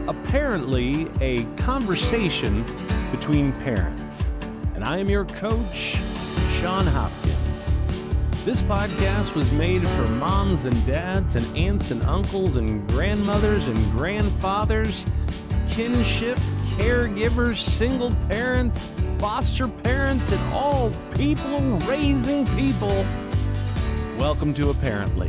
aParently, a conversation between parents. And I am your coach, Sean Hopkins. This podcast was made for moms and dads and aunts and uncles and grandmothers and grandfathers, kinship, caregivers, single parents, foster parents, and all people raising people. Welcome to aParently.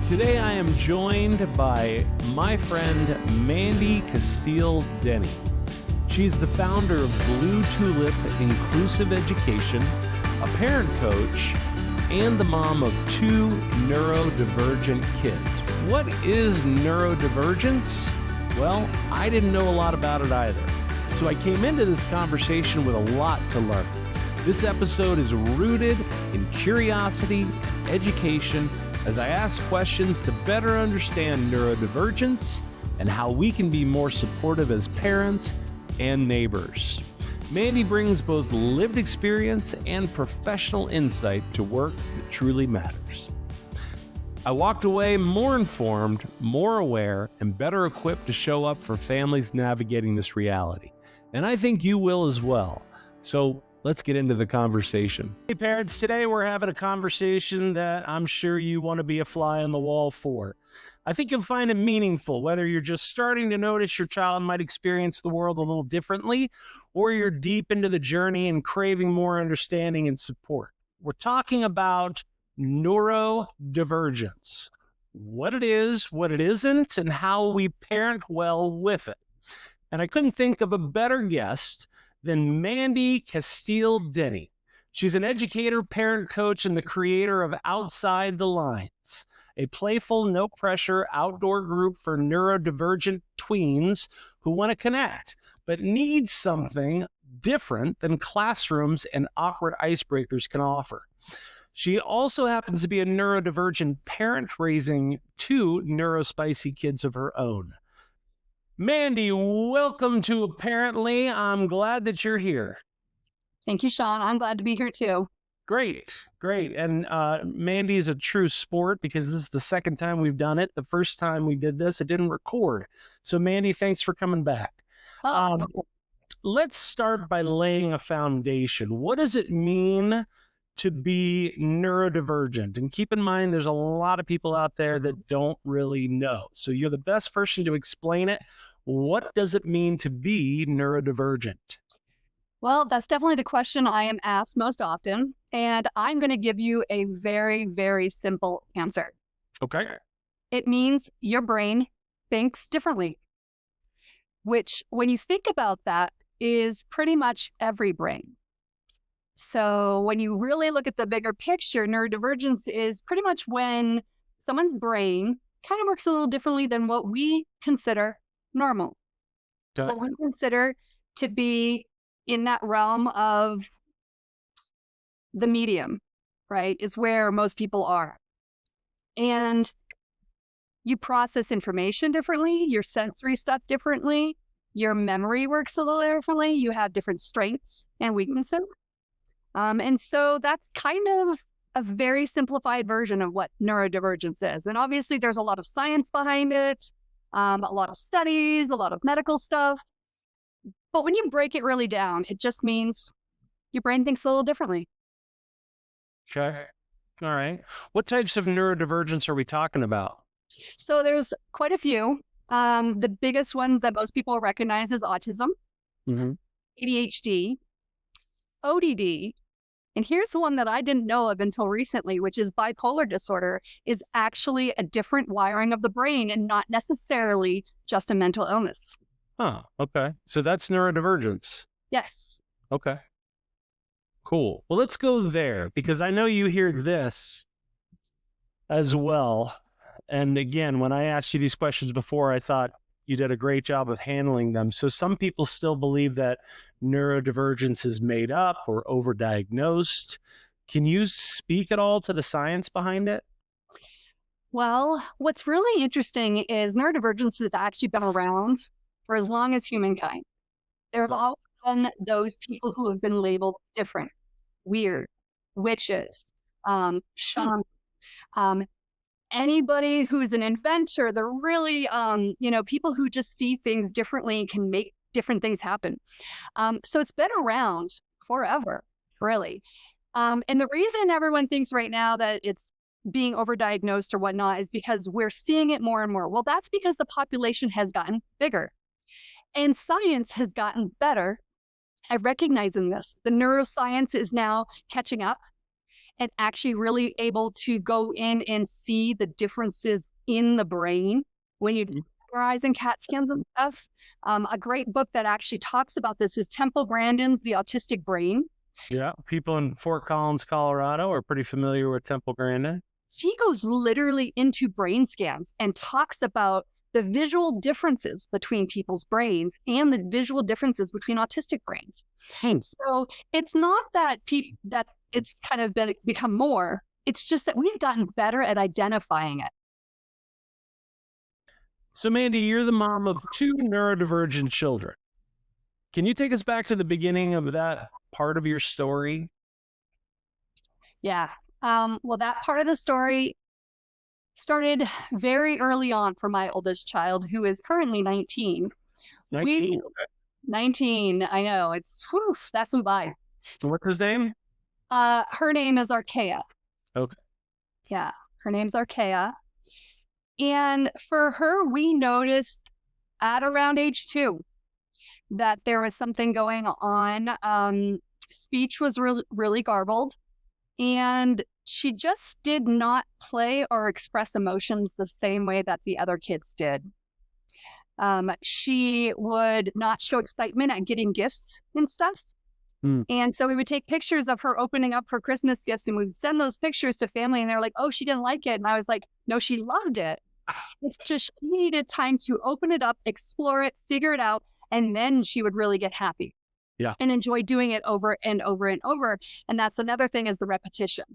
Today I am joined by my friend Mandy Casteel-Denney. She's the founder of Blue Tulip Inclusive Education, a parent coach, and the mom of 2 neurodivergent kids. What is neurodivergence? Well, I didn't know a lot about it either. So I came into this conversation with a lot to learn. This episode is rooted in curiosity and education as I ask questions to better understand neurodivergence and how we can be more supportive as parents and neighbors. Mandy brings both lived experience and professional insight to work that truly matters. I walked away more informed, more aware, and better equipped to show up for families navigating this reality. And I think you will as well. So let's get into the conversation. Hey parents, today we're having a conversation that I'm sure you want to be a fly on the wall for. I think you'll find it meaningful, whether you're just starting to notice your child might experience the world a little differently, or you're deep into the journey and craving more understanding and support. We're talking about neurodivergence, what it is, what it isn't, and how we parent well with it. And I couldn't think of a better guest than Mandy Casteel-Denney. She's an educator, parent coach, and the creator of Outside the Lines, a playful, no-pressure outdoor group for neurodivergent tweens who want to connect, but need something different than classrooms and awkward icebreakers can offer. She also happens to be a neurodivergent parent raising 2 neurospicy kids of her own. Mandy, welcome to aParently. I'm glad that you're here. Thank you, Sean. I'm glad to be here too. Great. And Mandy is a true sport because this is the second time we've done it. The first time we did this, it didn't record. So Mandy, thanks for coming back. Let's start by laying a foundation. What does it mean to be neurodivergent? And keep in mind, there's a lot of people out there that don't really know. So you're the best person to explain it. What does it mean to be neurodivergent? Well, that's definitely the question I am asked most often. And I'm going to give you a very, very simple answer. Okay. It means your brain thinks differently, which when you think about that is pretty much every brain. So when you really look at the bigger picture, neurodivergence is pretty much when someone's brain kind of works a little differently than what we consider normal. What we consider to be in that realm of the medium, right, is where most people are. And you process information differently, your sensory stuff differently, your memory works a little differently, you have different strengths and weaknesses. And so that's kind of a very simplified version of what neurodivergence is. And obviously there's a lot of science behind it, a lot of studies, a lot of medical stuff. But when you break it really down, it just means your brain thinks a little differently. Okay. All right. What types of neurodivergence are we talking about? So there's quite a few. The biggest ones that most people recognize is autism, ADHD, ODD, and here's one that I didn't know of until recently, which is bipolar disorder, is actually a different wiring of the brain and not necessarily just a mental illness. Oh, okay. So that's neurodivergence. Yes. Okay. Cool. Well, let's go there because I know you hear this as well. And again, when I asked you these questions before, I thought you did a great job of handling them. So some people still believe that neurodivergence is made up or overdiagnosed. Can you speak at all to the science behind it? Well, what's really interesting is neurodivergence has actually been around for as long as humankind. There have always been those people who have been labeled different, weird, witches, shaman, anybody who's an inventor. They're really, people who just see things differently and can make different things happen. So it's been around forever, really. And the reason everyone thinks right now that it's being overdiagnosed or whatnot is because we're seeing it more and more. Well, that's because the population has gotten bigger and science has gotten better at recognizing this. The neuroscience is now catching up and actually really able to go in and see the differences in the brain when you do MRIs and CAT scans and stuff. A great book that actually talks about this is Temple Grandin's The Autistic Brain. Yeah, people in Fort Collins, Colorado are pretty familiar with Temple Grandin. She goes literally into brain scans and talks about the visual differences between people's brains and the visual differences between autistic brains. So it's not that that it's kind of become more. It's just that we've gotten better at identifying it. So Mandy, you're the mom of 2 neurodivergent children. Can you take us back to the beginning of that part of your story? Yeah. Well, that part of the story started very early on for my oldest child, who is currently 19. 19, okay. 19, I know. That's some by. So what's his name? Her name is Archaea. Okay. Yeah, her name's Archaea. And for her, we noticed at around age 2 that there was something going on. Speech was really garbled, and she just did not play or express emotions the same way that the other kids did. She would not show excitement at getting gifts and stuff. And so we would take pictures of her opening up her Christmas gifts, and we would send those pictures to family, and they're like, oh, she didn't like it. And I was like, no, she loved it. It's just she needed time to open it up, explore it, figure it out, and then she would really get happy. Yeah. And enjoy doing it over and over and over. And that's another thing, is the repetition.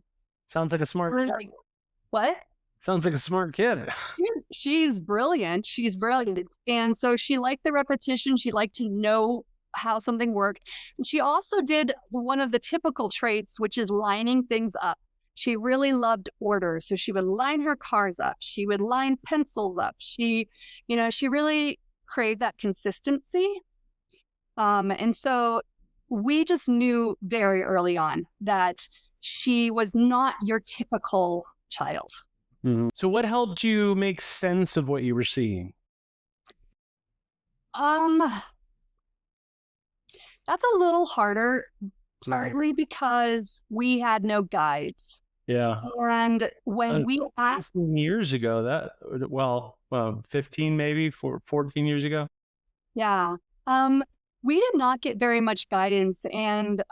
Sounds like a smart kid. What? Sounds like a smart kid. She's brilliant. She's brilliant. And so she liked the repetition. She liked to know how something worked. And she also did one of the typical traits, which is lining things up. She really loved order. So she would line her cars up. She would line pencils up. She really craved that consistency. And so we just knew very early on that she was not your typical child. Mm-hmm. So what helped you make sense of what you were seeing? That's a little harder, partly because we had no guides. Yeah. And when we asked 15 years ago, 15 maybe, 14 years ago. Yeah. We did not get very much guidance, and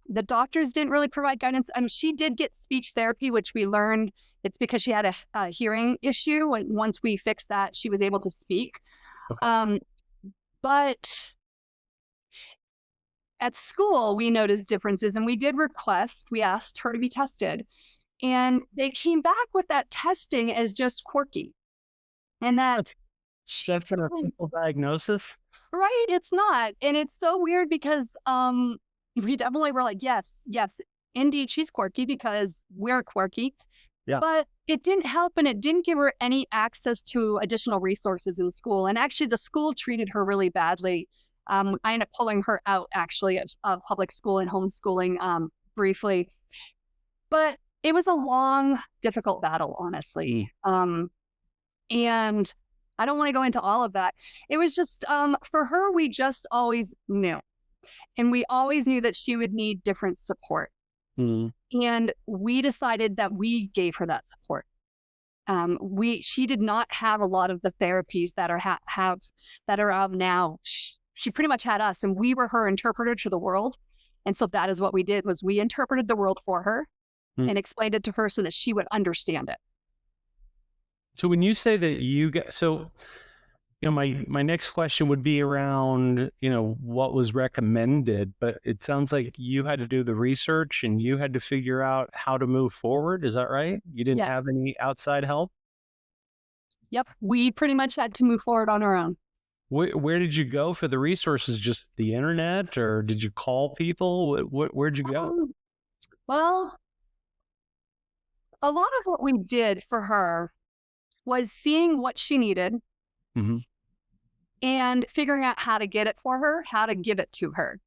the doctors didn't really provide guidance. She did get speech therapy, which we learned it's because she had a hearing issue. And once we fixed that, she was able to speak. Okay. But at school, we noticed differences, and we did request, we asked her to be tested. And they came back with that testing as just quirky. And that's an official diagnosis? Right, it's not. And it's so weird because we definitely were like, yes, indeed, she's quirky because we're quirky. Yeah. But it didn't help, and it didn't give her any access to additional resources in school. And actually, the school treated her really badly. I ended up pulling her out, actually, of public school and homeschooling briefly. But it was a long, difficult battle, honestly. And I don't want to go into all of that. It was just, for her, we just always knew. And we always knew that she would need different support. Mm-hmm. And we decided that we gave her that support. She did not have a lot of the therapies that are out now. She pretty much had us, and we were her interpreter to the world. And so that is what we did, was we interpreted the world for her and explained it to her so that she would understand it. So when you say that my next question would be around, what was recommended, but it sounds like you had to do the research and you had to figure out how to move forward. Is that right? You didn't have any outside help? Yep. We pretty much had to move forward on our own. Where did you go for the resources? Just the internet, or did you call people? Where'd you go? Well, a lot of what we did for her was seeing what she needed Mm-hmm. and figuring out how to get it for her, how to give it to her.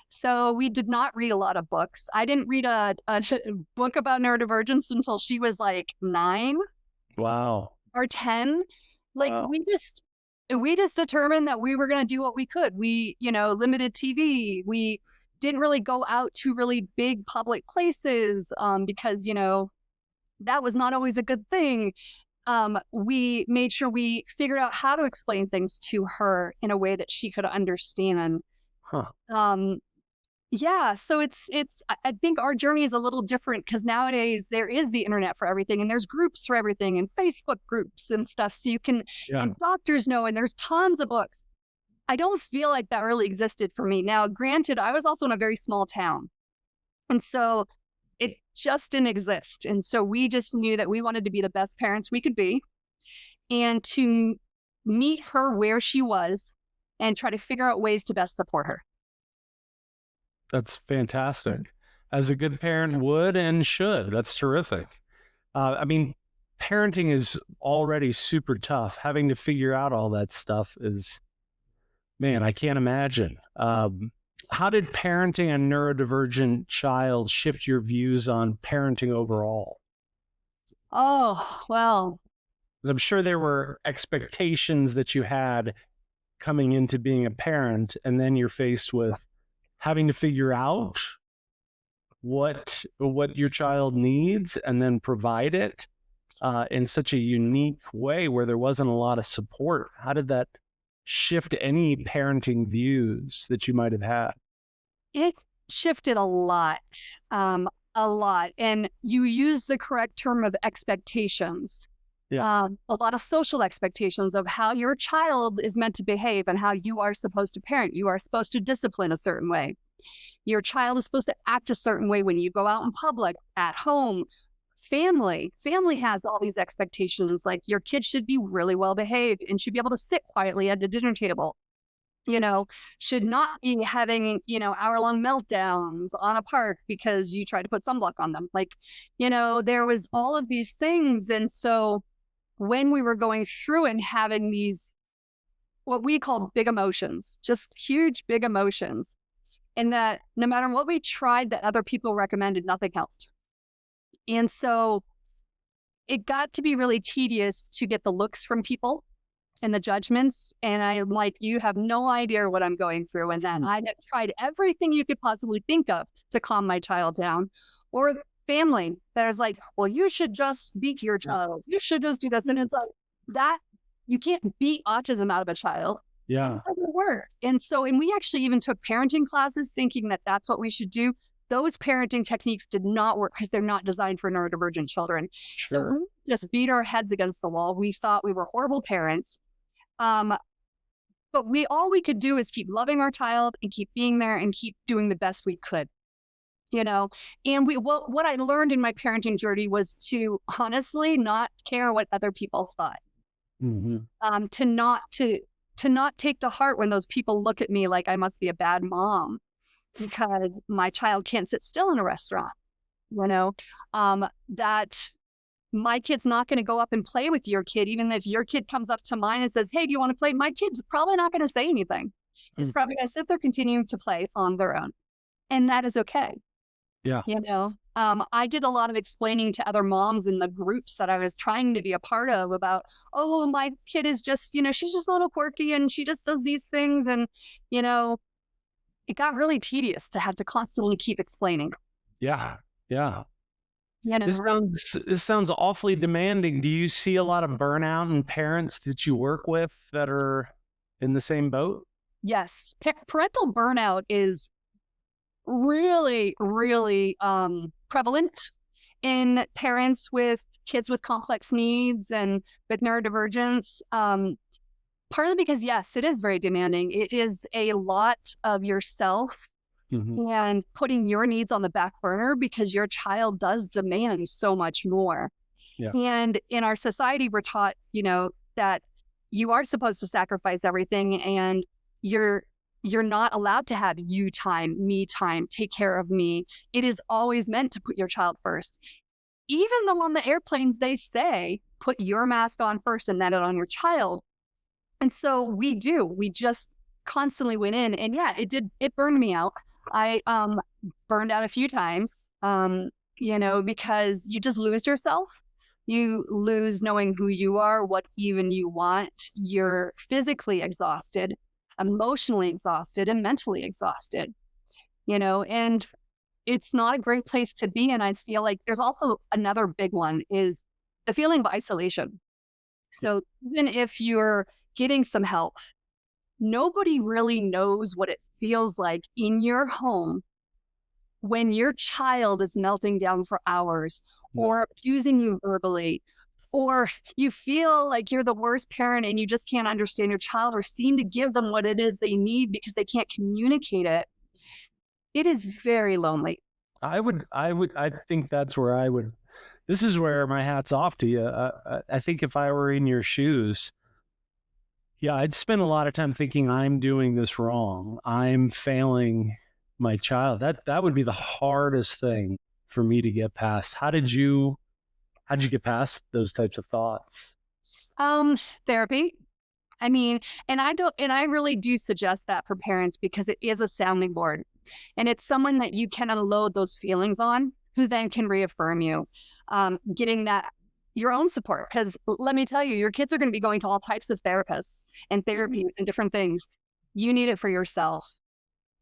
So we did not read a lot of books. I didn't read a book about neurodivergence until she was like 9 Wow. or 10. Like Wow. we just determined that we were going to do what we could. We, limited TV. We didn't really go out to really big public places because, that was not always a good thing. We made sure we figured out how to explain things to her in a way that she could understand. Huh. Yeah, so I think our journey is a little different because nowadays there is the internet for everything and there's groups for everything and Facebook groups and stuff. So you can, and doctors know, and there's tons of books. I don't feel like that really existed for me. Now, granted, I was also in a very small town. And so it just didn't exist. And so we just knew that we wanted to be the best parents we could be and to meet her where she was and try to figure out ways to best support her. That's fantastic. As a good parent would and should. That's terrific. I mean, parenting is already super tough. Having to figure out all that stuff is, man, I can't imagine. How did parenting a neurodivergent child shift your views on parenting overall? Oh, well. 'Cause I'm sure there were expectations that you had coming into being a parent, and then you're faced with having to figure out what your child needs and then provide it in such a unique way where there wasn't a lot of support. How did that shift any parenting views that you might have had? It shifted a lot. And you use the correct term of expectations. Yeah. A lot of social expectations of how your child is meant to behave and how you are supposed to parent. You are supposed to discipline a certain way. Your child is supposed to act a certain way when you go out in public, at home. Family has all these expectations, like your kid should be really well behaved and should be able to sit quietly at the dinner table. Should not be having, hour-long meltdowns on a park because you tried to put sunblock on them. There was all of these things. And so when we were going through and having these, what we call big emotions, just huge, big emotions, and that no matter what we tried that other people recommended, nothing helped. And so it got to be really tedious to get the looks from people and the judgments. And I'm like, you have no idea what I'm going through. And then I have tried everything you could possibly think of to calm my child down. Or family that is like, well, you should just beat your child. You should just do this. And it's like that, you can't beat autism out of a child. Yeah. It doesn't work. And we actually even took parenting classes thinking that that's what we should do. Those parenting techniques did not work because they're not designed for neurodivergent children. Sure. So we just beat our heads against the wall. We thought we were horrible parents. But all we could do is keep loving our child and keep being there and keep doing the best we could, and what I learned in my parenting journey was to honestly not care what other people thought. Mm-hmm. To not take to heart when those people look at me like I must be a bad mom because my child can't sit still in a restaurant, that my kid's not going to go up and play with your kid, even if your kid comes up to mine and says, hey, do you want to play? My kid's probably not going to say anything. It's probably going to sit there continuing to play on their own. And that is okay. Yeah. I did a lot of explaining to other moms in the groups that I was trying to be a part of about, oh, my kid is just, she's just a little quirky and she just does these things. And, it got really tedious to have to constantly keep explaining. Yeah. Yeah. This sounds awfully demanding. Do you see a lot of burnout in parents that you work with that are in the same boat? Yes. Parental burnout is really, really prevalent in parents with kids with complex needs and with neurodivergence. Partly because, yes, it is very demanding. It is a lot of yourself and putting your needs on the back burner because your child does demand so much more. Yeah. And in our society, we're taught, that you are supposed to sacrifice everything and you're not allowed to have you time, me time, take care of me. It is always meant to put your child first. even though on the airplanes they say, put your mask on first and then it on your child. And so we just constantly went in, and yeah, it burned me out. I burned out a few times, because you just lose yourself. You lose knowing who you are, what even you want. You're physically exhausted, emotionally exhausted, and mentally exhausted, and it's not a great place to be. And I feel like there's also another big one is the feeling of isolation. So even if you're getting some help, nobody really knows what it feels like in your home when your child is melting down for hours or abusing you verbally, or you feel like you're the worst parent and you just can't understand your child or seem to give them what it is they need because they can't communicate it. It is very lonely. I think that's where this is where my hat's off to you. I think if I were in your shoes, yeah, I'd spend a lot of time thinking I'm doing this wrong. I'm failing my child. That would be the hardest thing for me to get past. How'd you get past those types of thoughts? Therapy. I mean, and I really do suggest that for parents because it is a sounding board, and it's someone that you can unload those feelings on, who then can reaffirm you. Getting that your own support, because let me tell you, your kids are going to be going to all types of therapists and therapies and different things. You need it for yourself.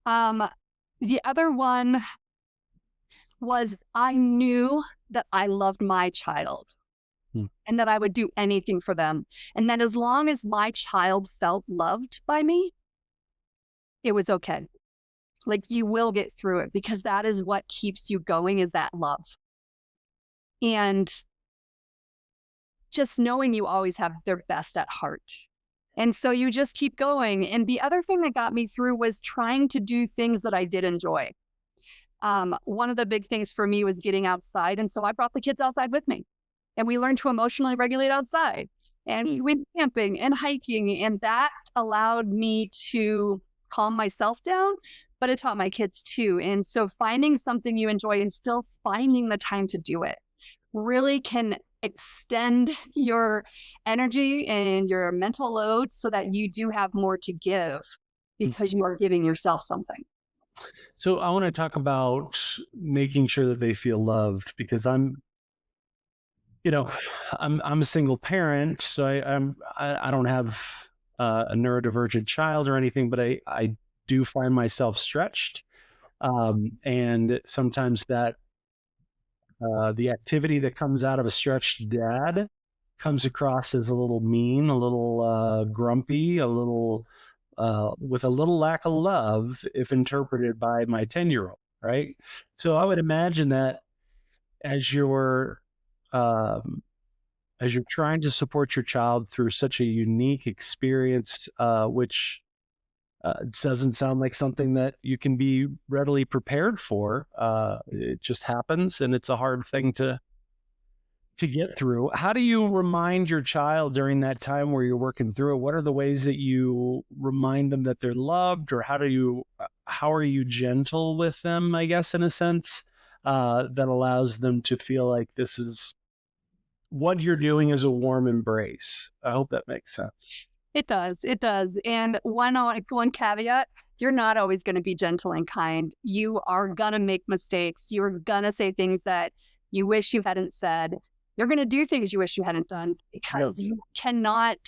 The other one was I knew that I loved my child and that I would do anything for them. And that as long as my child felt loved by me, it was okay. Like, you will get through it, because that is what keeps you going, is that love. And just knowing you always have their best at heart. And so you just keep going. And the other thing that got me through was trying to do things that I did enjoy. One of the big things for me was getting outside. And so I brought the kids outside with me, and we learned to emotionally regulate outside, and we went camping and hiking. And that allowed me to calm myself down, but it taught my kids too. And so finding something you enjoy and still finding the time to do it really can extend your energy and your mental load so that you do have more to give, because you are giving yourself something. So I want to talk about making sure that they feel loved, because I'm a single parent, so I don't have a neurodivergent child or anything, but I do find myself stretched, and sometimes that the activity that comes out of a stretched dad comes across as a little mean, a little grumpy, a little with a little lack of love if interpreted by my 10-year-old, right? So I would imagine that as you're trying to support your child through such a unique experience, which doesn't sound like something that you can be readily prepared for. It just happens, and it's a hard thing to get through. How do you remind your child during that time where you're working through it? What are the ways that you remind them that they're loved, or how are you gentle with them, I guess, in a sense, that allows them to feel like this is what you're doing is a warm embrace? I hope that makes sense. It does. It does. And one caveat, you're not always going to be gentle and kind. You are going to make mistakes. You're going to say things that you wish you hadn't said. You're going to do things you wish you hadn't done, because you cannot,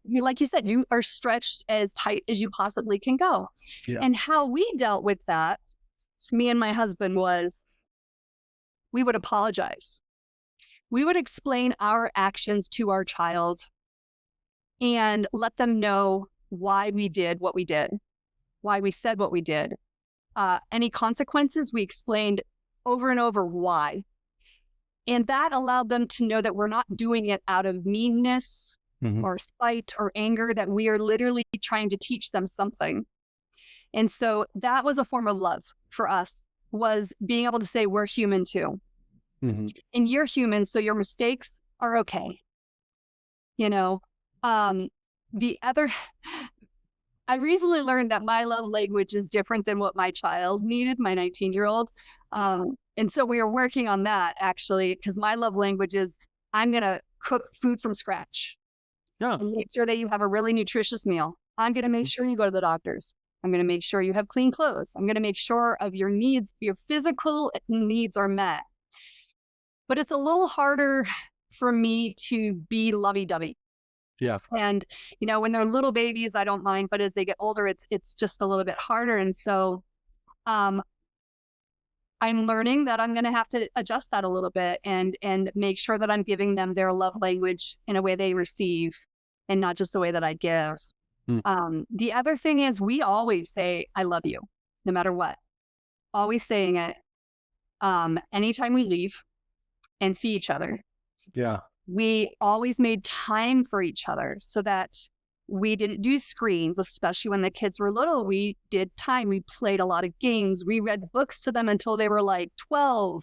like you said, you are stretched as tight as you possibly can go. Yeah. And how we dealt with that, me and my husband, was we would apologize. We would explain our actions to our child and let them know why we did what we did, why we said what we did. Any consequences, we explained over and over why. And that allowed them to know that we're not doing it out of meanness or spite or anger, that we are literally trying to teach them something. And so that was a form of love for us, was being able to say, we're human too. And you're human, so your mistakes are okay. The other, I recently learned that my love language is different than what my child needed, my 19-year-old. And so we are working on that actually, because my love language is I'm going to cook food from scratch. Yeah. And make sure that you have a really nutritious meal. I'm going to make sure you go to the doctors. I'm going to make sure you have clean clothes. I'm going to make sure of your needs, your physical needs are met. But it's a little harder for me to be lovey-dovey. Yeah. And, when they're little babies, I don't mind. But as they get older, it's just a little bit harder. And so I'm learning that I'm going to have to adjust that a little bit and make sure that I'm giving them their love language in a way they receive and not just the way that I give. The other thing is we always say, I love you, no matter what. Always saying it. Anytime we leave and see each other. Yeah. We always made time for each other so that we didn't do screens, especially when the kids were little. We did time. We played a lot of games. We read books to them until they were like 12.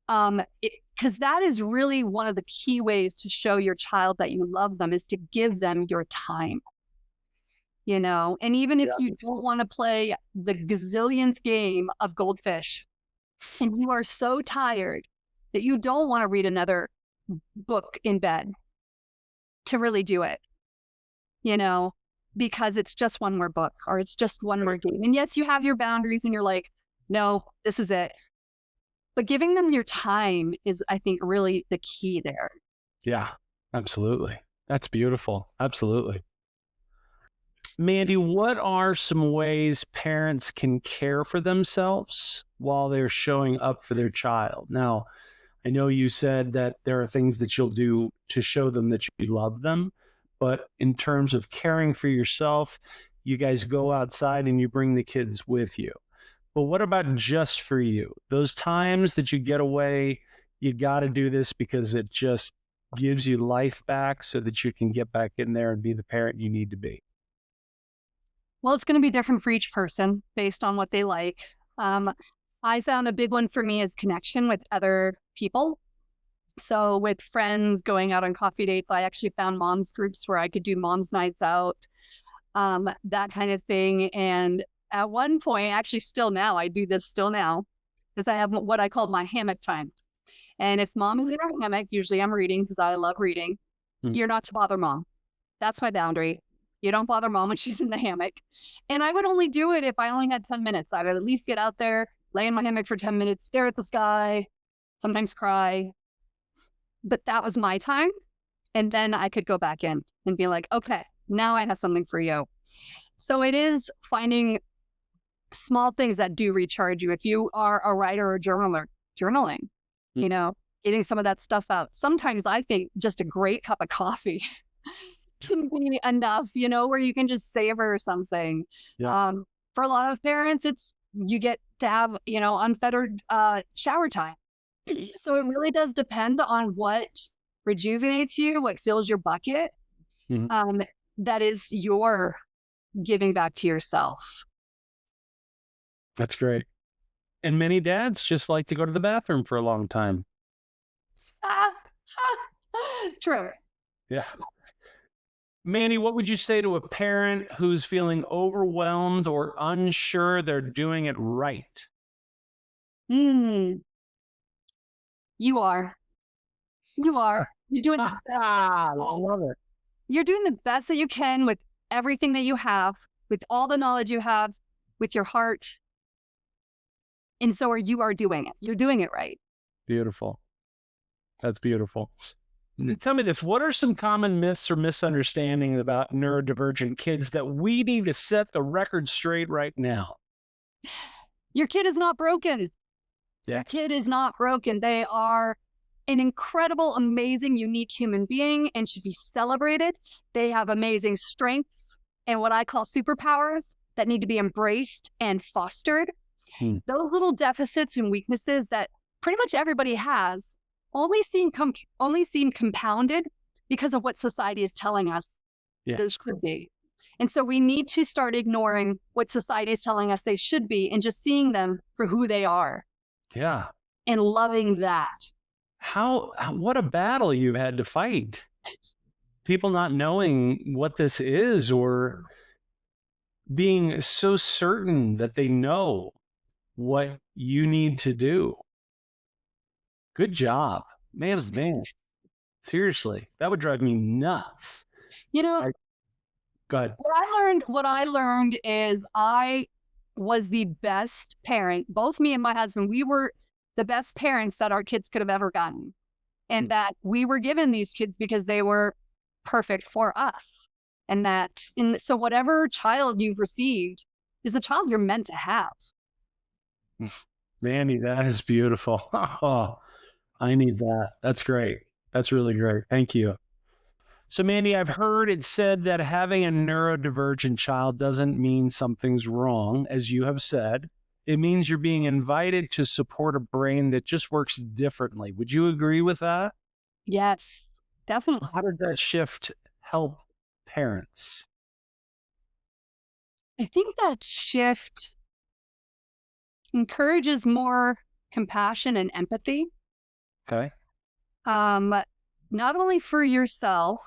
Because that is really one of the key ways to show your child that you love them is to give them your time. And even if you don't want to play the gazillionth game of Goldfish and you are so tired that you don't want to read another book in bed to really do it, because it's just one more book or it's just one more game. And yes, you have your boundaries and you're like, no, this is it. But giving them your time is, I think, really the key there. Yeah, absolutely. That's beautiful. Absolutely. Mandy, what are some ways parents can care for themselves while they're showing up for their child? Now, I know you said that there are things that you'll do to show them that you love them, but in terms of caring for yourself, you guys go outside and you bring the kids with you. But what about just for you? Those times that you get away, you got to do this because it just gives you life back so that you can get back in there and be the parent you need to be. Well, it's going to be different for each person based on what they like. I found a big one for me is connection with other people. So with friends, going out on coffee dates, I actually found moms groups where I could do moms nights out, that kind of thing. And at one point, actually still now, I do this still now, because I have what I call my hammock time. And if mom is in her hammock, usually I'm reading because I love reading. You're not to bother mom. That's my boundary. You don't bother mom when she's in the hammock. And I would only do it if I only had 10 minutes. I would at least get out there, lay in my hammock for 10 minutes, stare at the sky, sometimes cry. But that was my time. And then I could go back in and be like, okay, now I have something for you. So it is finding small things that do recharge you. If you are a writer or journaler, journaling, getting some of that stuff out. Sometimes I think just a great cup of coffee can be enough, where you can just savor something. Yeah. For a lot of parents, you get to have, unfettered shower time. So it really does depend on what rejuvenates you, what fills your bucket. That is your giving back to yourself. That's great. And many dads just like to go to the bathroom for a long time. True. Yeah. Mandy, what would you say to a parent who's feeling overwhelmed or unsure they're doing it right? You are. You're doing the best. I love it. You're doing the best that you can with everything that you have, with all the knowledge you have, with your heart. And so you are doing it. You're doing it right. Beautiful. That's beautiful. Tell me this, what are some common myths or misunderstandings about neurodivergent kids that we need to set the record straight right now? Your kid is not broken. Your kid is not broken. They are an incredible, amazing, unique human being and should be celebrated. They have amazing strengths and what I call superpowers that need to be embraced and fostered. Those little deficits and weaknesses that pretty much everybody has only seem compounded because of what society is telling us there should be. And so we need to start ignoring what society is telling us they should be and just seeing them for who they are. Yeah. And loving that. What a battle you've had to fight. People not knowing what this is or being so certain that they know what you need to do. Good job. Man. Seriously, that would drive me nuts. You know, Go ahead. what I learned is I was the best parent. Both me and my husband, we were the best parents that our kids could have ever gotten. And that we were given these kids because they were perfect for us. And so whatever child you've received is the child you're meant to have. Mandy, that is beautiful. Oh, I need that. That's great. That's really great. Thank you. So, Mandy, I've heard it said that having a neurodivergent child doesn't mean something's wrong, as you have said. It means you're being invited to support a brain that just works differently. Would you agree with that? Yes, definitely. How did that shift help parents? I think that shift encourages more compassion and empathy. Okay. Not only for yourself,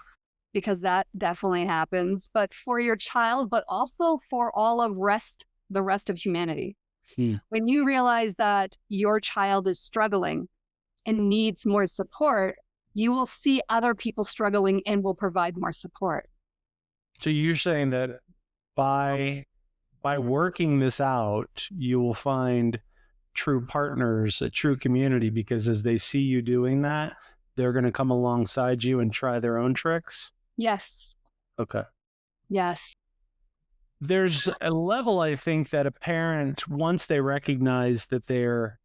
because that definitely happens, but for your child, but also for all of the rest of humanity. When you realize that your child is struggling and needs more support, you will see other people struggling and will provide more support. So you're saying that by working this out, you will find true partners, a true community, because as they see you doing that, they're going to come alongside you and try their own tricks? Yes. Okay. Yes. There's a level, I think, that a parent, once they recognize that they're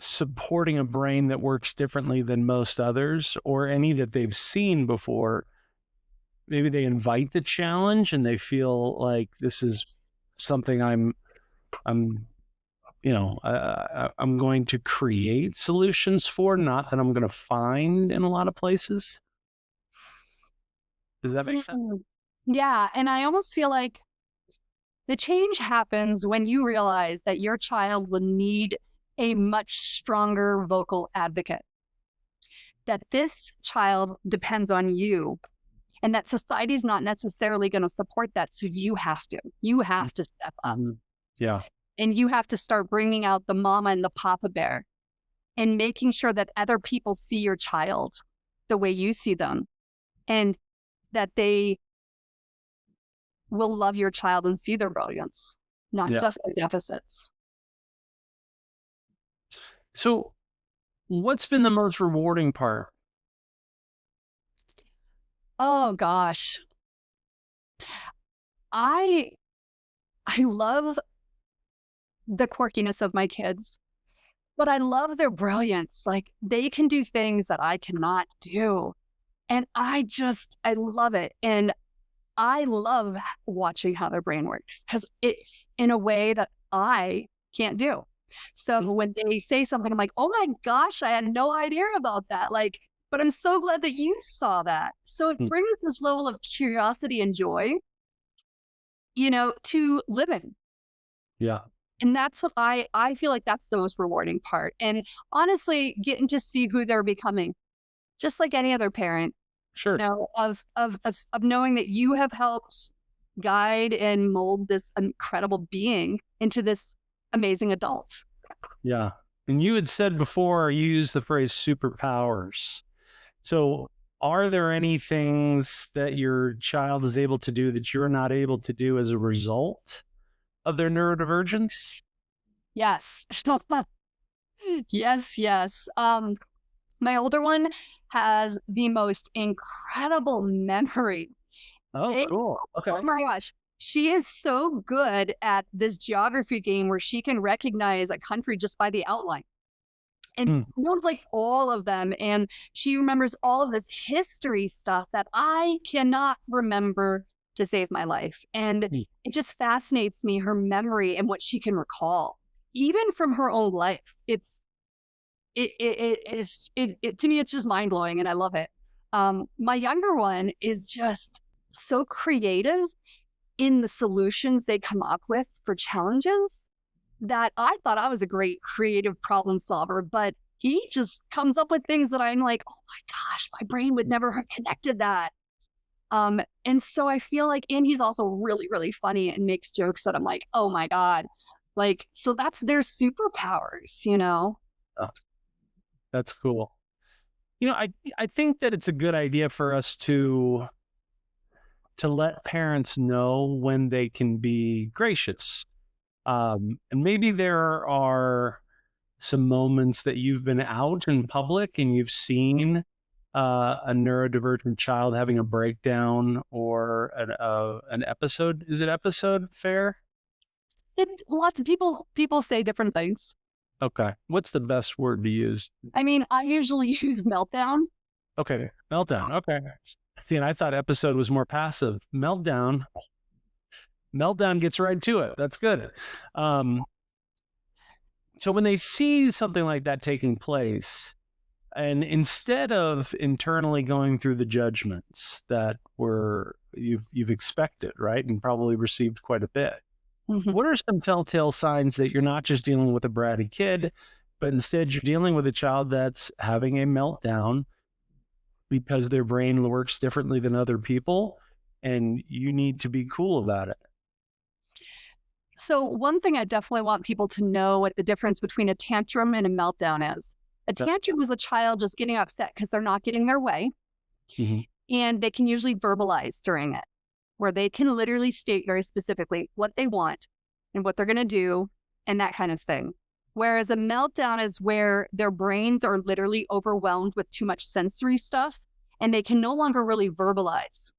supporting a brain that works differently than most others, or any that they've seen before, maybe they invite the challenge and they feel like this is something I'm going to create solutions for, not that I'm going to find in a lot of places. Does that make sense? Yeah. And I almost feel like the change happens when you realize that your child will need a much stronger vocal advocate, that this child depends on you, and that society is not necessarily going to support that. So you have to step up. Yeah. And you have to start bringing out the mama and the papa bear and making sure that other people see your child the way you see them, and that they will love your child and see their brilliance, not just their deficits. So what's been the most rewarding part? Oh gosh. I love the quirkiness of my kids, but I love their brilliance. Like, they can do things that I cannot do. And I love it. And I love watching how their brain works because it's in a way that I can't do. So when they say something, I'm like, oh my gosh, I had no idea about that. Like, but I'm so glad that you saw that. So it brings this level of curiosity and joy, to living. Yeah. And that's what I feel like that's the most rewarding part. And honestly, getting to see who they're becoming, just like any other parent. Sure. Of knowing that you have helped guide and mold this incredible being into this amazing adult. Yeah. And you had said before, you used the phrase superpowers. So are there any things that your child is able to do that you're not able to do as a result of their neurodivergence? Yes. Yes. My older one has the most incredible memory. Oh, cool. Okay. Oh my gosh. She is so good at this geography game where she can recognize a country just by the outline. And knows like all of them. And she remembers all of this history stuff that I cannot remember to save my life. And it just fascinates me, her memory and what she can recall, even from her own life. To me, it's just mind blowing, and I love it. My younger one is just so creative in the solutions they come up with for challenges that I thought I was a great creative problem solver, but he just comes up with things that I'm like, oh my gosh, my brain would never have connected that. And so I feel like, and he's also really, really funny and makes jokes that I'm like, oh my God. Like, so that's their superpowers, you know? Oh, that's cool. You know, I think that it's a good idea for us to let parents know when they can be gracious. And maybe there are some moments that you've been out in public and you've seen a neurodivergent child having a breakdown or an episode. Is it episode fair? Lots of people say different things. Okay. What's the best word to use? I mean, I usually use meltdown. Okay. Meltdown. Okay. See, and I thought episode was more passive. Meltdown gets right to it. That's good. So when they see something like that taking place, and instead of internally going through the judgments that you've expected, right, and probably received quite a bit, what are some telltale signs that you're not just dealing with a bratty kid, but instead you're dealing with a child that's having a meltdown because their brain works differently than other people, and you need to be cool about it? So one thing I definitely want people to know what the difference between a tantrum and a meltdown is. A tantrum is a child just getting upset because they're not getting their way. And they can usually verbalize during it, where they can literally state very specifically what they want and what they're going to do and that kind of thing. Whereas a meltdown is where their brains are literally overwhelmed with too much sensory stuff and they can no longer really verbalize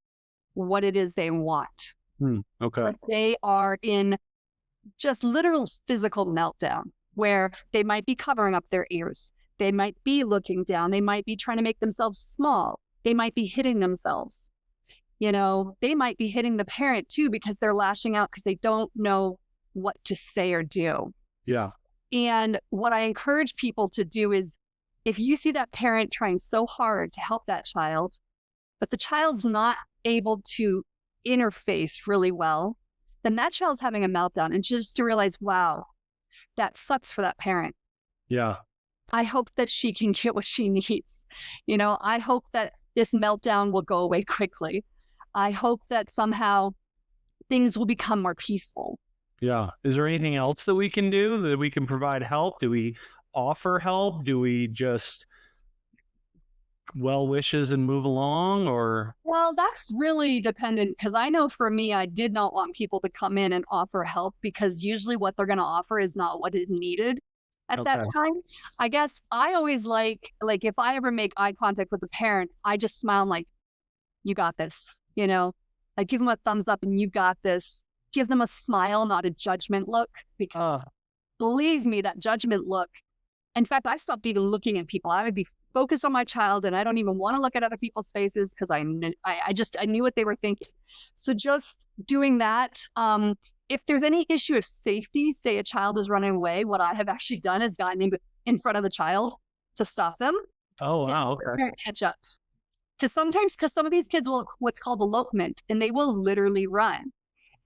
what it is they want. Okay. But they are in just literal physical meltdown where they might be covering up their ears. They might be looking down. They might be trying to make themselves small. They might be hitting themselves. You know, they might be hitting the parent too because they're lashing out because they don't know what to say or do. Yeah. And what I encourage people to do is if you see that parent trying so hard to help that child, but the child's not able to interface really well, then that child's having a meltdown. And just to realize, wow, that sucks for that parent. Yeah. I hope that she can get what she needs. You know, I hope that this meltdown will go away quickly. I hope that somehow things will become more peaceful. Yeah. Is there anything else that we can do, that we can provide help? Do we offer help? Do we just well wishes and move along, or? Well, that's really dependent because I know for me, I did not want people to come in and offer help because usually what they're going to offer is not what is needed at that time. I guess I always like if I ever make eye contact with a parent, I just smile and like, you got this, you know, I give them a thumbs up and you got this. Give them a smile, not a judgment look, because believe me, that judgment look. In fact, I stopped even looking at people. I would be focused on my child and I don't even want to look at other people's faces because I knew what they were thinking. So just doing that. If there's any issue of safety, say a child is running away, what I have actually done is gotten in front of the child to stop them. Oh, wow. Okay. Catch up. Because some of these kids will what's called elopement and they will literally run.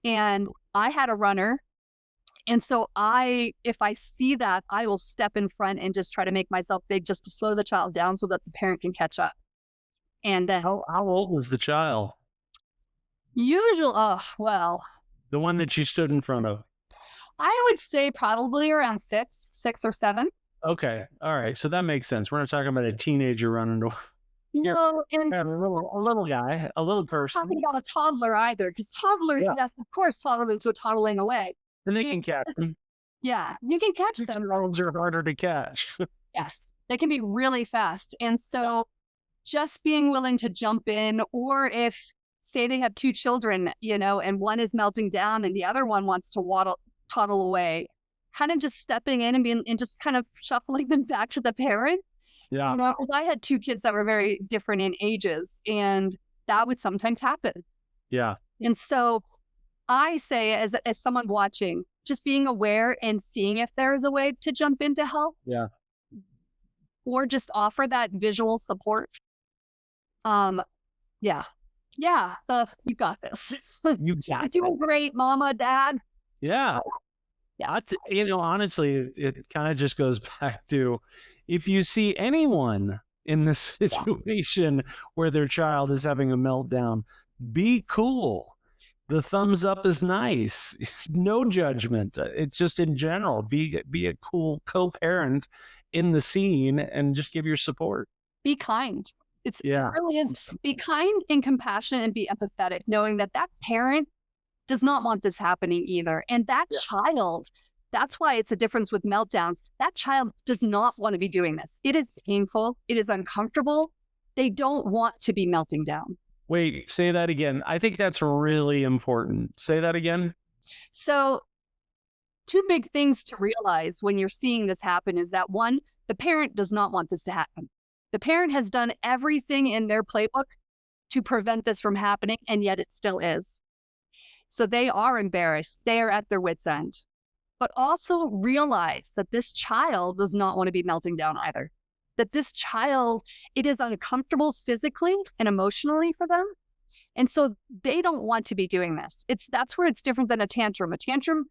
And I had a runner. And so if I see that, I will step in front and just try to make myself big just to slow the child down so that the parent can catch up. And then How old was the child? The one that you stood in front of? I would say probably around 6 or 7. Okay. All right. So that makes sense. We're not talking about a teenager running to. No, and a little guy, a little person. Talking about a toddler either, because toddlers, yes, of course, toddlers are toddling away. And they can catch them. Yeah, you can catch them. 6-year-olds are harder to catch. Yes, they can be really fast. And so just being willing to jump in, or if, say they have 2 children, you know, and one is melting down and the other one wants to toddle away, kind of just stepping in and just kind of shuffling them back to the parent. Yeah. You know, because I had 2 kids that were very different in ages, and that would sometimes happen. Yeah. And so I say, as someone watching, just being aware and seeing if there's a way to jump in to help. Yeah. Or just offer that visual support. Yeah. You got this. You got You're doing great, Mama, Dad. Yeah. Yeah. Honestly, it kind of just goes back to, if you see anyone in this situation where their child is having a meltdown, be cool. The thumbs up is nice. No judgment. It's just in general, be a cool co-parent in the scene and just give your support. Be kind. It Yeah. really is. Be kind and compassionate and be empathetic, knowing that that parent does not want this happening either. And that child, that's why it's a difference with meltdowns. That child does not want to be doing this. It is painful. It is uncomfortable. They don't want to be melting down. Wait, say that again. I think that's really important. Say that again. So two big things to realize when you're seeing this happen is that one, the parent does not want this to happen. The parent has done everything in their playbook to prevent this from happening, and yet it still is. So they are embarrassed. They are at their wits' end. But also realize that this child does not want to be melting down either. That this child, it is uncomfortable physically and emotionally for them. And so they don't want to be doing this. That's where it's different than a tantrum. A tantrum,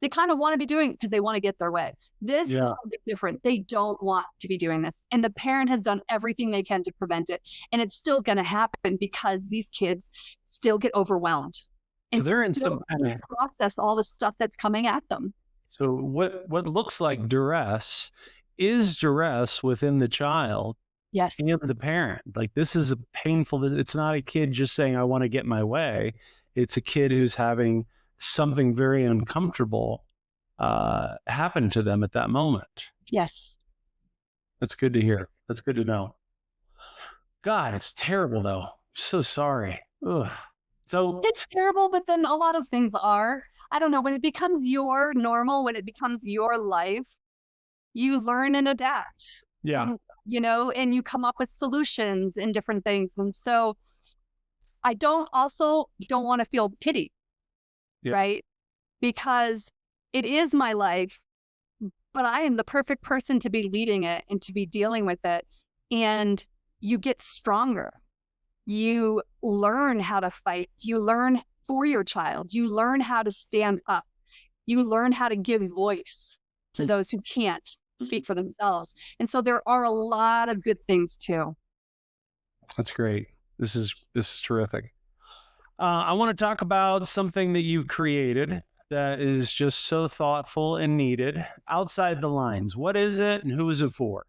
they kind of want to be doing it because they want to get their way. This is something different. They don't want to be doing this. And the parent has done everything they can to prevent it. And it's still going to happen because these kids still get overwhelmed. And So they're in still can't process all the stuff that's coming at them. So what looks like duress is duress within the child Yes. and the parent. Like, this is a painful, it's not a kid just saying, I want to get my way. It's a kid who's having something very uncomfortable happen to them at that moment. Yes. That's good to hear. That's good to know. God, it's terrible though. I'm so sorry. Ugh. So It's terrible, but then a lot of things are. I don't know, when it becomes your normal, when it becomes your life, you learn and adapt. yeah, And, and you come up with solutions and different things. And so I don't want to feel pity, right? Because it is my life, but I am the perfect person to be leading it and to be dealing with it. And you get stronger. You learn how to fight. You learn for your child. You learn how to stand up. You learn how to give voice to those who can't speak for themselves. And so there are a lot of good things too. that's great. This is terrific. I want to talk about something that you've created that is just so thoughtful and needed. Outside the Lines. What is it and who is it for?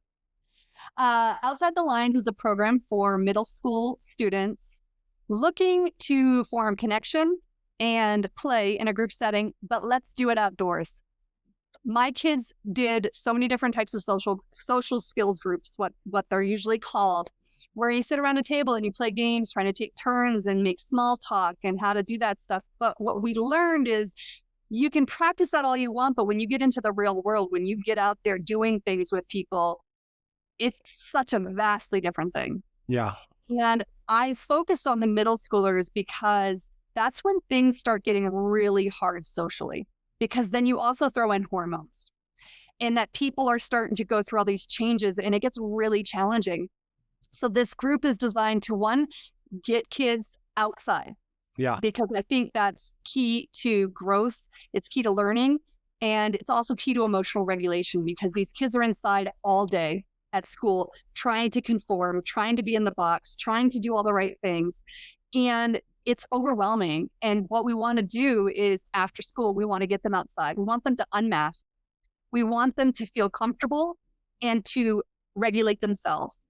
Outside the Lines is a program for middle school students looking to form connection and play in a group setting, but let's do it outdoors. My kids did so many different types of social skills groups, what they're usually called, where you sit around a table and you play games, trying to take turns and make small talk and how to do that stuff. But what we learned is you can practice that all you want, but when you get into the real world, when you get out there doing things with people, it's such a vastly different thing. Yeah. And I focused on the middle schoolers because that's when things start getting really hard socially, because then you also throw in hormones and that people are starting to go through all these changes and it gets really challenging. So this group is designed to, one, get kids outside. Yeah. Because I think that's key to growth. It's key to learning. And it's also key to emotional regulation because these kids are inside all day at school, trying to conform, trying to be in the box, trying to do all the right things. And it's overwhelming. And what we want to do is after school, we want to get them outside. We want them to unmask. We want them to feel comfortable and to regulate themselves.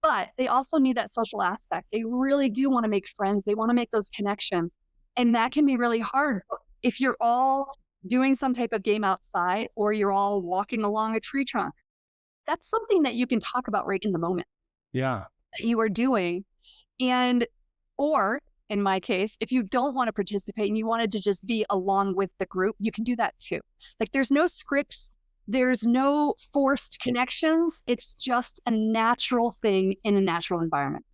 But they also need that social aspect. They really do want to make friends. They want to make those connections. And that can be really hard. If you're all doing some type of game outside or you're all walking along a tree trunk, that's something that you can talk about right in the moment. Yeah. That you are doing. Or in my case, if you don't want to participate and you wanted to just be along with the group, you can do that too. Like, there's no scripts. There's no forced connections. It's just a natural thing in a natural environment.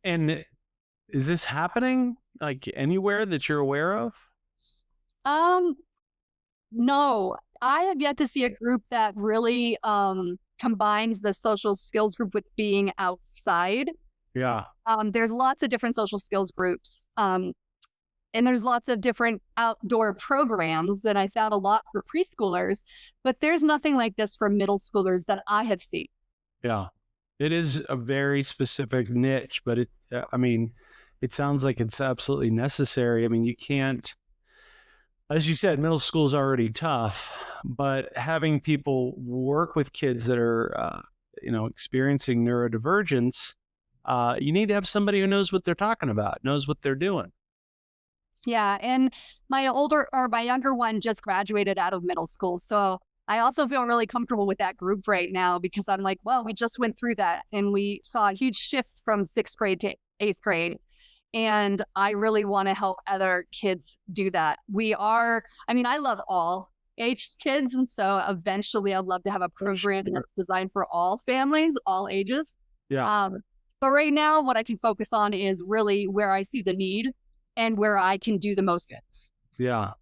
And is this happening like anywhere that you're aware of? No, I have yet to see a group that really combines the social skills group with being outside. Yeah. There's lots of different social skills groups. And there's lots of different outdoor programs, and I found a lot for preschoolers, but there's nothing like this for middle schoolers that I have seen. Yeah. It is a very specific niche, but it's it sounds like it's absolutely necessary. I mean, you can't, as you said, middle school is already tough, but having people work with kids that are, experiencing neurodivergence, you need to have somebody who knows what they're talking about, knows what they're doing. Yeah. And my younger one just graduated out of middle school. So I also feel really comfortable with that group right now because I'm like, well, we just went through that and we saw a huge shift from 6th grade to 8th grade. And I really want to help other kids do that. I love all age kids. And so eventually I'd love to have a program that's designed for all families, all ages. Yeah. But right now, what I can focus on is really where I see the need and where I can do the most good. Yeah.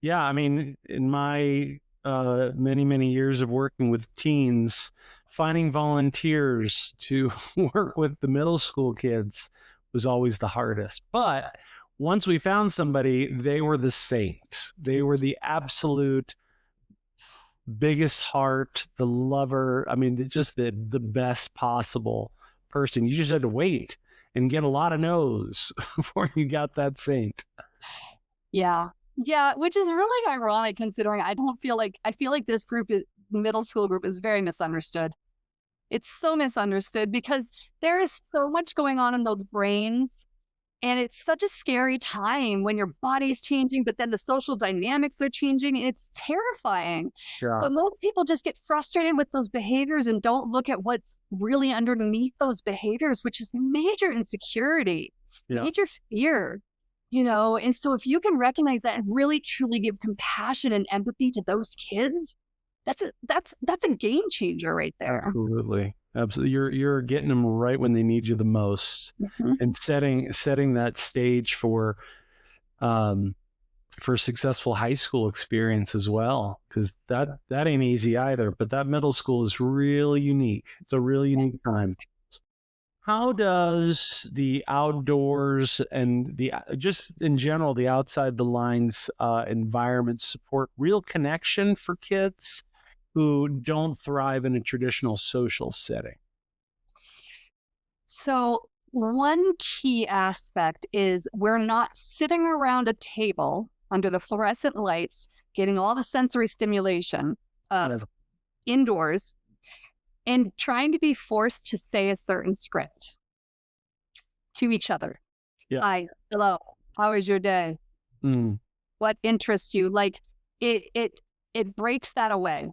Yeah. I mean, in my many, many years of working with teens, finding volunteers to work with the middle school kids was always the hardest. But once we found somebody, they were the saint. They were the absolute biggest heart, the lover. I mean, just the best possible person. You just had to wait and get a lot of no's before you got that saint. Yeah. Yeah. Which is really ironic considering I feel like this middle school group is very misunderstood. It's so misunderstood because there is so much going on in those brains. And it's such a scary time when your body's changing, but then the social dynamics are changing. And it's terrifying. Yeah. But most people just get frustrated with those behaviors and don't look at what's really underneath those behaviors, which is major insecurity, major fear, And so if you can recognize that and really truly give compassion and empathy to those kids, that's a game changer right there. Absolutely. Absolutely. You're getting them right when they need you the most, and setting that stage for successful high school experience as well, because that ain't easy either. But that middle school is really unique. It's a really unique time. How does the outdoors and just in general, the outside the lines environment support real connection for kids who don't thrive in a traditional social setting? So one key aspect is we're not sitting around a table under the fluorescent lights, getting all the sensory stimulation indoors and trying to be forced to say a certain script to each other. Yeah. Hi, hello, how was your day? What interests you? Like it breaks that away.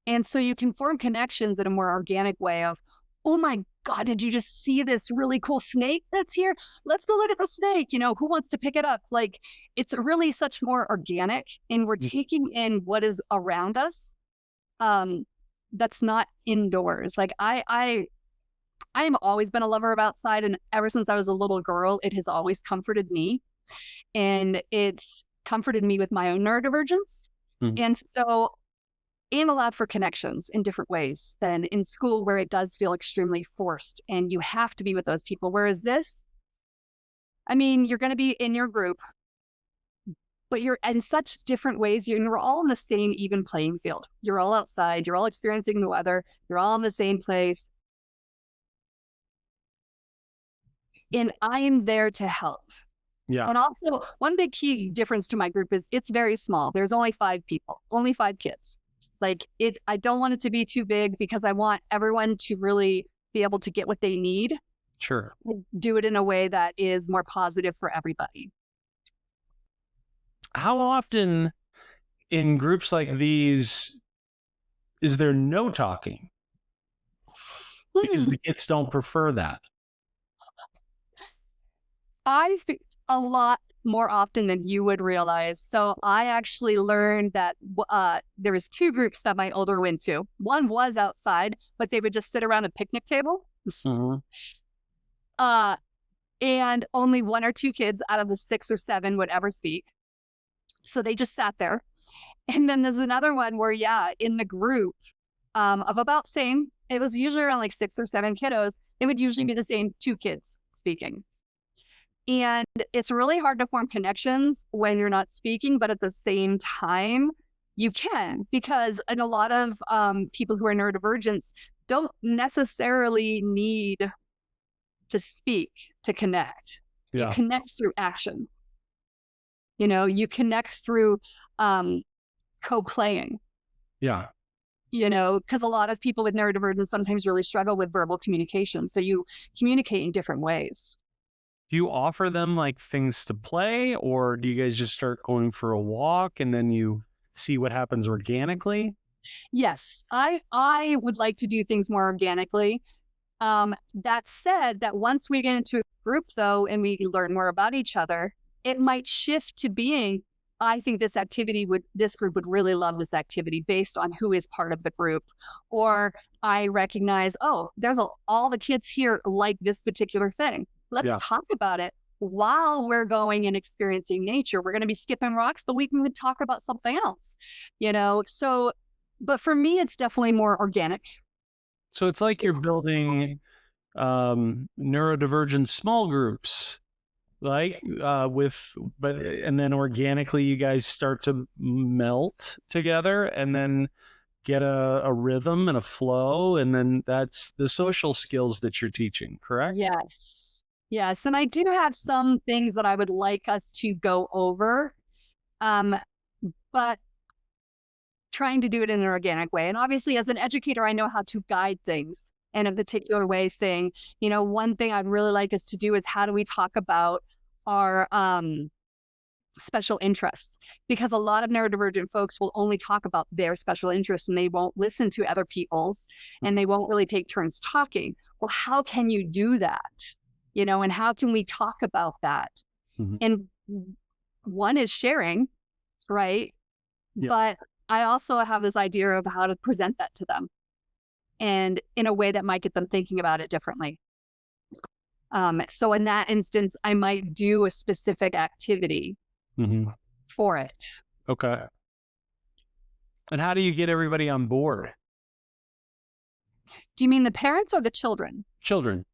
And so you can form connections in a more organic way of, oh my God, did you just see this really cool snake that's here? Let's go look at the snake. Who wants to pick it up? Like, it's really such more organic and we're taking in what is around us. That's not indoors. Like I'm always been a lover of outside. And ever since I was a little girl, it has always comforted me. And it's comforted me with my own neurodivergence. And so in a lab for connections in different ways than in school where it does feel extremely forced and you have to be with those people. Whereas this, you're going to be in your group, but you're in such different ways. You're all in the same even playing field. You're all outside. You're all experiencing the weather. You're all in the same place. And I am there to help. Yeah. And also one big key difference to my group is it's very small. There's only 5 people, only 5 kids. I don't want it to be too big because I want everyone to really be able to get what they need. Sure. Do it in a way that is more positive for everybody. How often in groups like these is there no talking? Because the kids don't prefer that. I think a lot more often than you would realize. So I actually learned that there was 2 groups that my older went to. One was outside, but they would just sit around a picnic table. And only 1 or 2 kids out of the 6 or 7 would ever speak. So they just sat there. And then there's another one where, in the group of about same, it was usually around like 6 or 7 kiddos. It would usually be the same 2 kids speaking. And it's really hard to form connections when you're not speaking, but at the same time, you can, because in a lot of people who are neurodivergent don't necessarily need to speak to connect. You Yeah. connect through action. You connect through co-playing. Yeah. Because a lot of people with neurodivergence sometimes really struggle with verbal communication. So you communicate in different ways. Do you offer them like things to play, or do you guys just start going for a walk and then you see what happens organically? Yes, I would like to do things more organically. That said, that once we get into a group though, and we learn more about each other, it might shift to being, I think this group would really love this activity based on who is part of the group. Or I recognize, there's all the kids here like this particular thing. Let's talk about it while we're going and experiencing nature. We're going to be skipping rocks, but we can talk about something else, So, but for me, it's definitely more organic. So it's like you're building neurodivergent small groups, like and then organically you guys start to melt together and then get a rhythm and a flow, and then that's the social skills that you're teaching, correct? Yes. And I do have some things that I would like us to go over, but trying to do it in an organic way. And obviously, as an educator, I know how to guide things in a particular way, saying, one thing I'd really like us to do is how do we talk about our special interests? Because a lot of neurodivergent folks will only talk about their special interests and they won't listen to other people's, and they won't really take turns talking. Well, how can you do that? And how can we talk about that? Mm-hmm. And one is sharing, right? Yeah. But I also have this idea of how to present that to them, and in a way that might get them thinking about it differently. So in that instance, I might do a specific activity for it. Okay. And how do you get everybody on board? Do you mean the parents or the children? Children.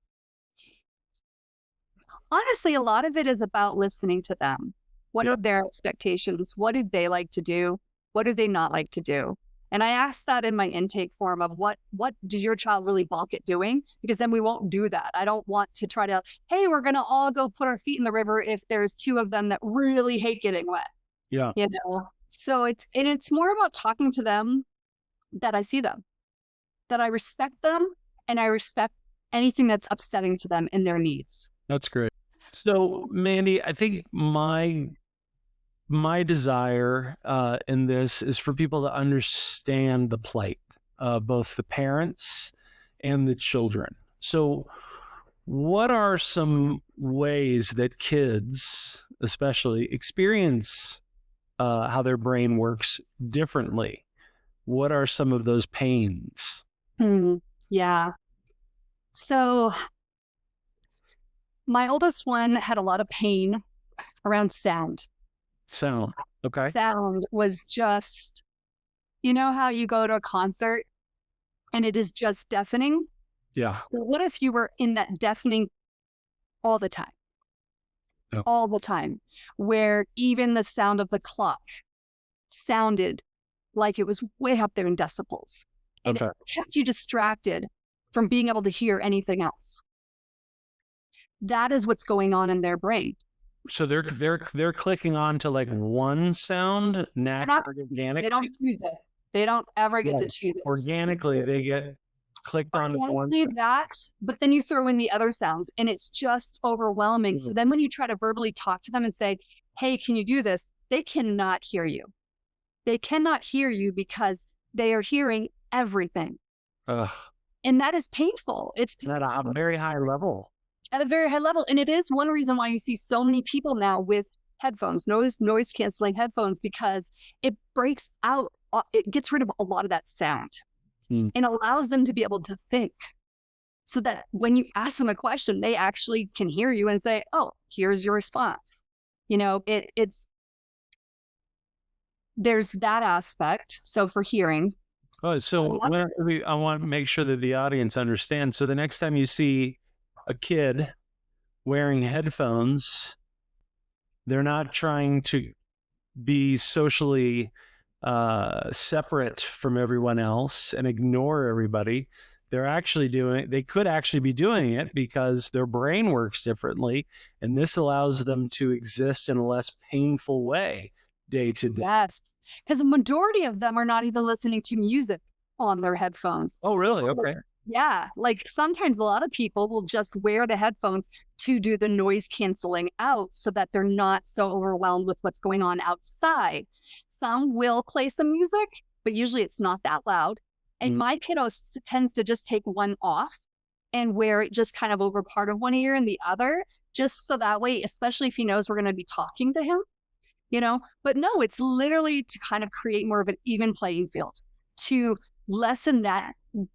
Honestly, a lot of it is about listening to them. What are their expectations? What do they like to do? What do they not like to do? And I ask that in my intake form of what does your child really balk at doing? Because then we won't do that. I don't want to try to, hey, we're going to all go put our feet in the river if there's two of them that really hate getting wet. Yeah. So it's more about talking to them, that I see them, that I respect them, and I respect anything that's upsetting to them and their needs. That's great. So Mandy, I think my desire in this is for people to understand the plight of both the parents and the children. So what are some ways that kids especially experience how their brain works differently? What are some of those pains? Yeah. So my oldest one had a lot of pain around sound. Sound. Okay. Sound was just, how you go to a concert and it is just deafening? Yeah. What if you were in that deafening all the time? Oh. All the time, where even the sound of the clock sounded like it was way up there in decibels. And It kept you distracted from being able to hear anything else. That is what's going on in their brain. So they're clicking on to like one sound naturally, organically. They don't choose it. They don't ever get to choose it. Organically, they get clicked on one. That, but then you throw in the other sounds, and it's just overwhelming. Mm-hmm. So then, when you try to verbally talk to them and say, "Hey, can you do this?" They cannot hear you. They cannot hear you because they are hearing everything, and that is painful. It's painful. At a very high level. At a very high level. And it is one reason why you see so many people now with headphones, noise canceling headphones, because it breaks out, it gets rid of a lot of that sound and allows them to be able to think, so that when you ask them a question, they actually can hear you and say, oh, here's your response. There's that aspect. So for hearing. Oh, so I want to make sure that the audience understands. So the next time you see a kid wearing headphones, they're not trying to be socially separate from everyone else and ignore everybody. they could actually be doing it because their brain works differently. And this allows them to exist in a less painful way day to day. Yes. Because the majority of them are not even listening to music on their headphones. Oh, really? Okay. Yeah. Like sometimes a lot of people will just wear the headphones to do the noise canceling out so that they're not so overwhelmed with what's going on outside. Some will play some music, but usually it's not that loud. And my kiddo tends to just take one off and wear it just kind of over part of one ear and the other, just so that way, especially if he knows we're going to be talking to him, but no, it's literally to kind of create more of an even playing field, to lessen that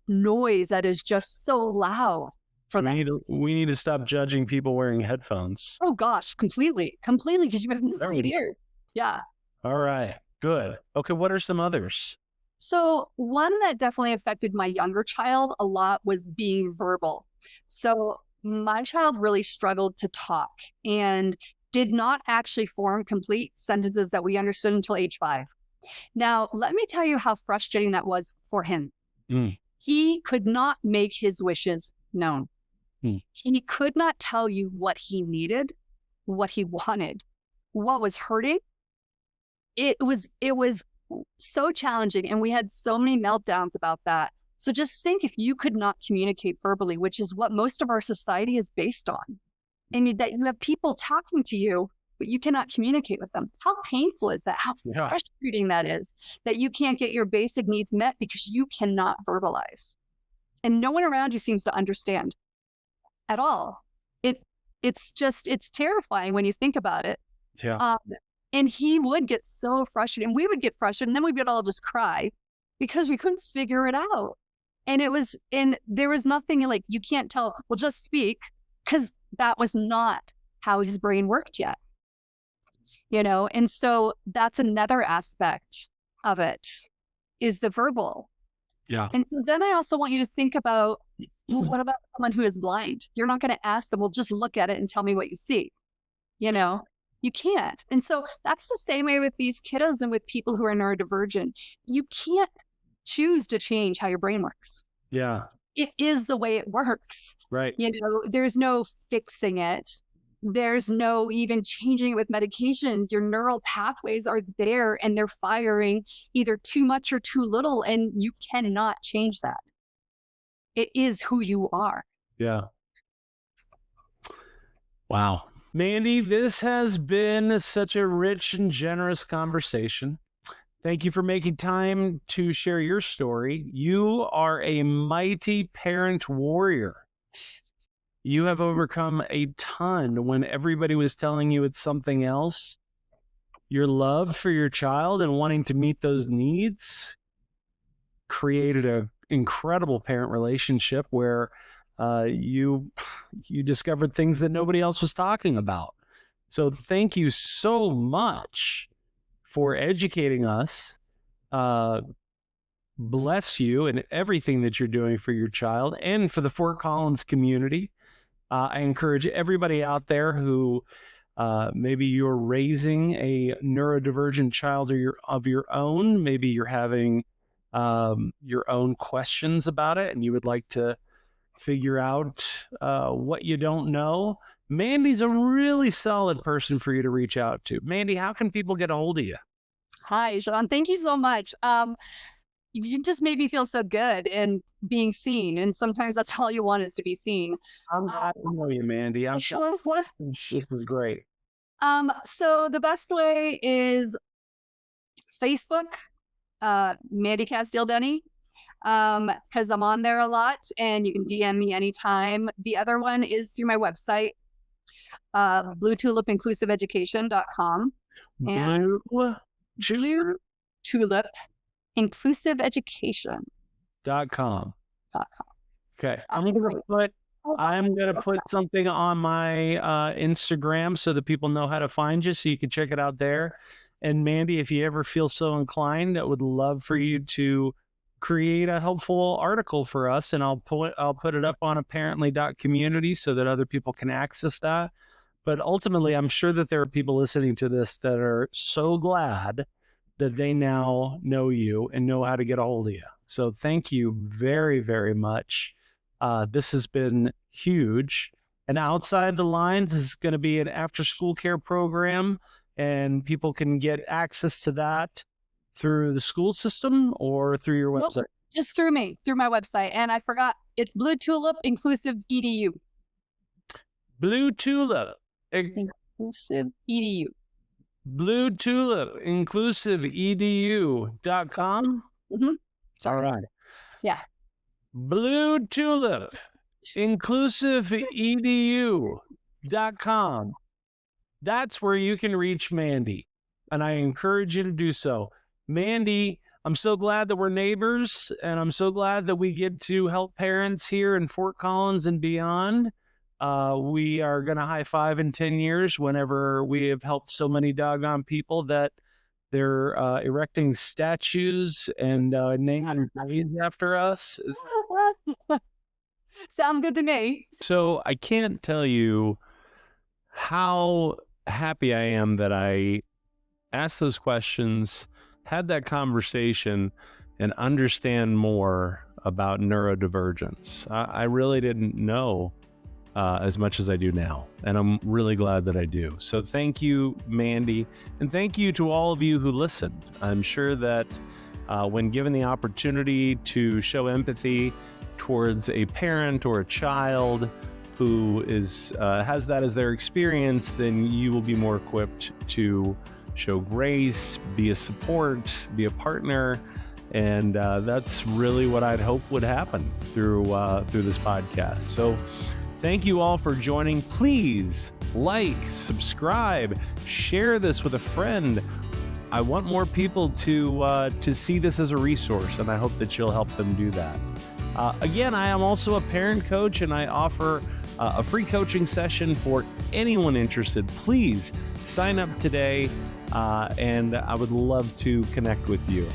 noise that is just so loud for them. We need to stop judging people wearing headphones. Oh gosh, completely, because you have no idea. Yeah. All right, good. Okay, what are some others? So one that definitely affected my younger child a lot was being verbal. So my child really struggled to talk and did not actually form complete sentences that we understood until age 5. Now, let me tell you how frustrating that was for him. He could not make his wishes known. He could not tell you what he needed, what he wanted, what was hurting. It was so challenging, and we had so many meltdowns about that. So just think if you could not communicate verbally, which is what most of our society is based on, and that you have people talking to you, but you cannot communicate with them. How painful is that? How frustrating that is, that you can't get your basic needs met because you cannot verbalize. And no one around you seems to understand at all. It's terrifying when you think about it. Yeah. And he would get so frustrated, and we would get frustrated, and then we would all just cry because we couldn't figure it out. And there was nothing like, you can't tell, well, just speak, because that was not how his brain worked yet. And so that's another aspect of it, is the verbal. Yeah. And then I also want you to think about, what about someone who is blind? You're not going to ask them, well, just look at it and tell me what you see. You can't. And so that's the same way with these kiddos and with people who are neurodivergent. You can't choose to change how your brain works. Yeah. It is the way it works. Right. There's no fixing it. There's no even changing it with medication. Your neural pathways are there and they're firing either too much or too little, and you cannot change that. It is who you are. Yeah. Wow. Mandy, this has been such a rich and generous conversation. Thank you for making time to share your story. You are a mighty parent warrior. You have overcome a ton when everybody was telling you it's something else. Your love for your child and wanting to meet those needs created an incredible parent relationship where you discovered things that nobody else was talking about. So thank you so much for educating us. Bless you and everything that you're doing for your child and for the Fort Collins community. I encourage everybody out there who maybe you're raising a neurodivergent child of your own. Maybe you're having your own questions about it and you would like to figure out what you don't know. Mandy's a really solid person for you to reach out to. Mandy, how can people get a hold of you? Hi, Sean. Thank you so much. You just made me feel so good and being seen. And sometimes that's all you want is to be seen. I'm glad to know you, Mandy. I'm sure this was great. So the best way is Facebook, Mandy Casteel-Denney, because I'm on there a lot and you can DM me anytime. The other one is through my website, Blue Tulip Inclusive Education.com. Blue Tulip Inclusive Education.com. Okay. I'm gonna put something on my Instagram so that people know how to find you, so you can check it out there. And Mandy, if you ever feel so inclined, I would love for you to create a helpful article for us, and I'll put it up on aParently.community so that other people can access that. But ultimately, I'm sure that there are people listening to this that are so glad that they now know you and know how to get a hold of you. So thank you very, very much. This has been huge. And Outside the Lines is going to be an after-school care program, and people can get access to that through the school system or through your website? Nope, just through me, through my website. And I forgot, it's Blue Tulip Inclusive EDU. Blue Tulip Inclusive EDU. Blue Tulip Inclusive EDU.com. Sorry. All right. Yeah. Blue Tulip Inclusive EDU.com. That's where you can reach Mandy, and I encourage you to do so. Mandy, I'm so glad that we're neighbors, and I'm so glad that we get to help parents here in Fort Collins and beyond. We are going to high five in 10 years whenever we have helped so many doggone people that they're erecting statues and naming trees after us. Sound good to me. So I can't tell you how happy I am that I asked those questions, had that conversation, and understand more about neurodivergence. I really didn't know as much as I do now, and I'm really glad that I do. So thank you, Mandy, and thank you to all of you who listened. I'm sure that when given the opportunity to show empathy towards a parent or a child who has that as their experience, then you will be more equipped to show grace, be a support, be a partner, and that's really what I'd hope would happen through this podcast. So thank you all for joining. Please like, subscribe, share this with a friend. I want more people to see this as a resource, and I hope that you'll help them do that. Again, I am also a parent coach, and I offer a free coaching session for anyone interested. Please sign up today, and I would love to connect with you.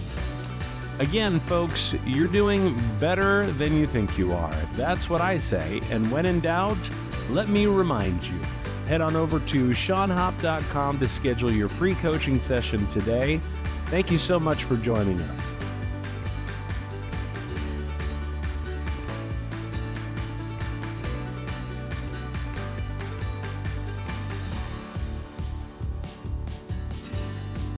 Again, folks, you're doing better than you think you are. That's what I say. And when in doubt, let me remind you. Head on over to SeanHop.com to schedule your free coaching session today. Thank you so much for joining us.